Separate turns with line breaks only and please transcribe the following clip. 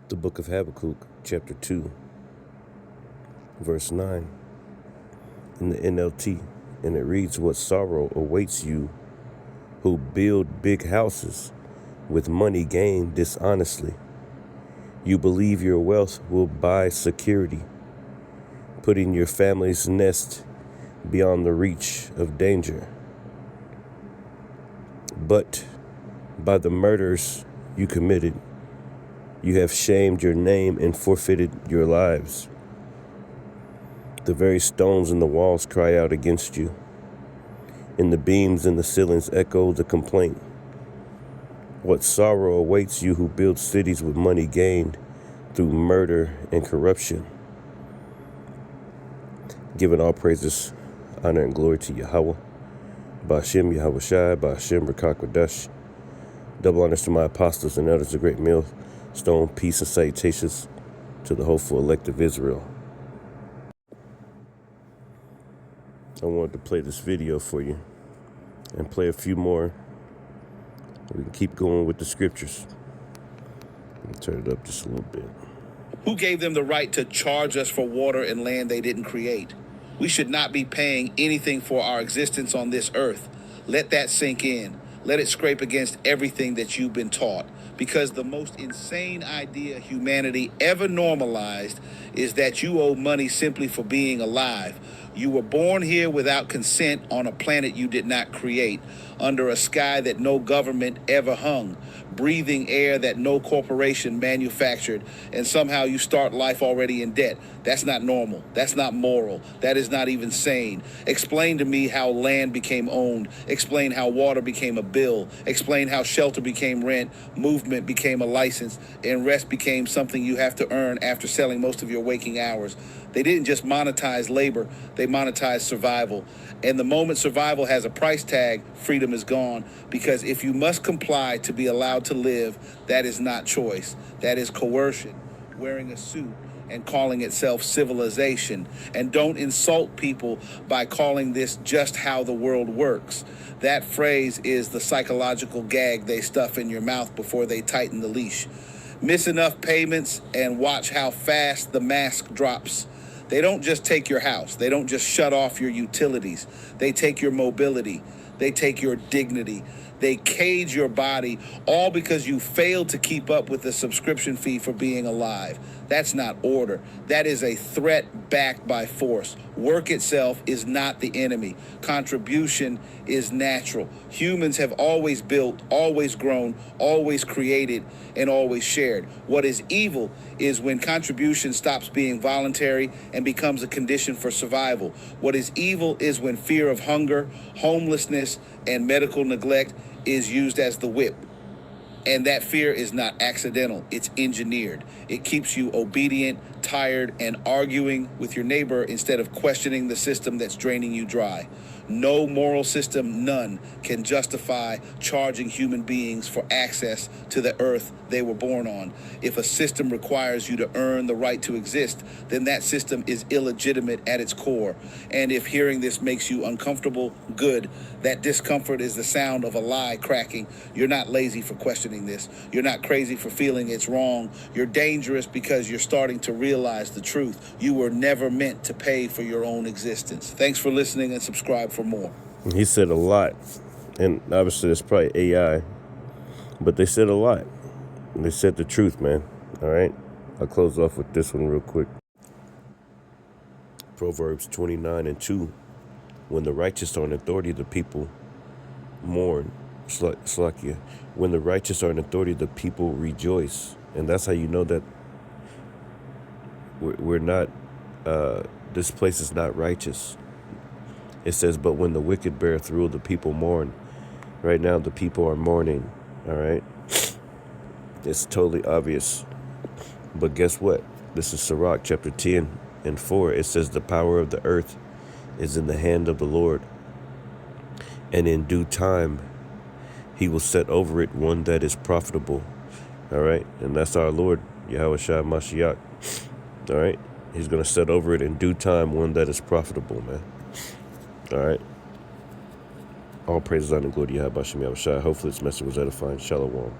The book of Habakkuk, chapter 2, verse 9, in the NLT, and it reads, "What sorrow awaits you who build big houses with money gained dishonestly. You believe your wealth will buy security, putting your family's nest beyond the reach of danger. But by the murders you committed, you have shamed your name and forfeited your lives. The very stones in the walls cry out against you, and the beams in the ceilings echo the complaint. What sorrow awaits you who build cities with money gained through murder and corruption." Giving all praises, honor, and glory to Yahweh, Ba'ashem Yahweh Shai, Ba'ashem Rakakwadash. Double honors to my apostles and elders of great millstone, peace and salutations to the hopeful elect of Israel. I wanted to play this video for you and play a few more. We can keep going with the scriptures. Let me turn it up just a little bit.
Who gave them the right to charge us for water and land they didn't create? We should not be paying anything for our existence on this earth. Let that sink in. Let it scrape against everything that you've been taught. Because the most insane idea humanity ever normalized is that you owe money simply for being alive. You were born here without consent on a planet you did not create, under a sky that no government ever hung, breathing air that no corporation manufactured, and somehow you start life already in debt. That's not normal. That's not moral. That is not even sane. Explain to me how land became owned. Explain how water became a bill. Explain how shelter became rent, movement became a license, and rest became something you have to earn after selling most of your waking hours. They didn't just monetize labor, they monetized survival. And the moment survival has a price tag, freedom is gone. Because if you must comply to be allowed to live, that is not choice. That is coercion, wearing a suit and calling itself civilization. And don't insult people by calling this just how the world works. That phrase is the psychological gag they stuff in your mouth before they tighten the leash. Miss enough payments and watch how fast the mask drops. They don't just take your house. They don't just shut off your utilities. They take your mobility. They take your dignity. They cage your body, all because you failed to keep up with the subscription fee for being alive. That's not order. That is a threat backed by force. Work itself is not the enemy. Contribution is natural. Humans have always built, always grown, always created, and always shared. What is evil is when contribution stops being voluntary and becomes a condition for survival. What is evil is when fear of hunger, homelessness, and medical neglect is used as the whip. And that fear is not accidental, it's engineered. It keeps you obedient, tired, and arguing with your neighbor instead of questioning the system that's draining you dry. No moral system, none, can justify charging human beings for access to the earth they were born on. If a system requires you to earn the right to exist, then that system is illegitimate at its core. And if hearing this makes you uncomfortable, good. That discomfort is the sound of a lie cracking. You're not lazy for questioning this. You're not crazy for feeling it's wrong. You're dangerous because you're starting to realize the truth. You were never meant to pay for your own existence. Thanks for listening, and subscribe for more.
He said a lot, and obviously it's probably AI, but they said a lot. They said the truth, man. All right? I'll close off with this one real quick. Proverbs 29:2. When the righteous are in authority, the people mourn. Slakia. When the righteous are in authority, the people rejoice. And that's how you know that we're not, this place is not righteous. It says, but when the wicked beareth rule, the people mourn. Right now, the people are mourning. All right? It's totally obvious. But guess what? This is Sirach chapter 10:4. It says, the power of the earth is in the hand of the Lord, and in due time he will set over it one that is profitable. All right? And that's our Lord, Yahweh Shai Mashiach. All right? He's going to set over it in due time one that is profitable, man. All right? All praises, honor, and glory to Yahweh Shem Yahweh Shai. Hopefully this message was edifying. Shalom.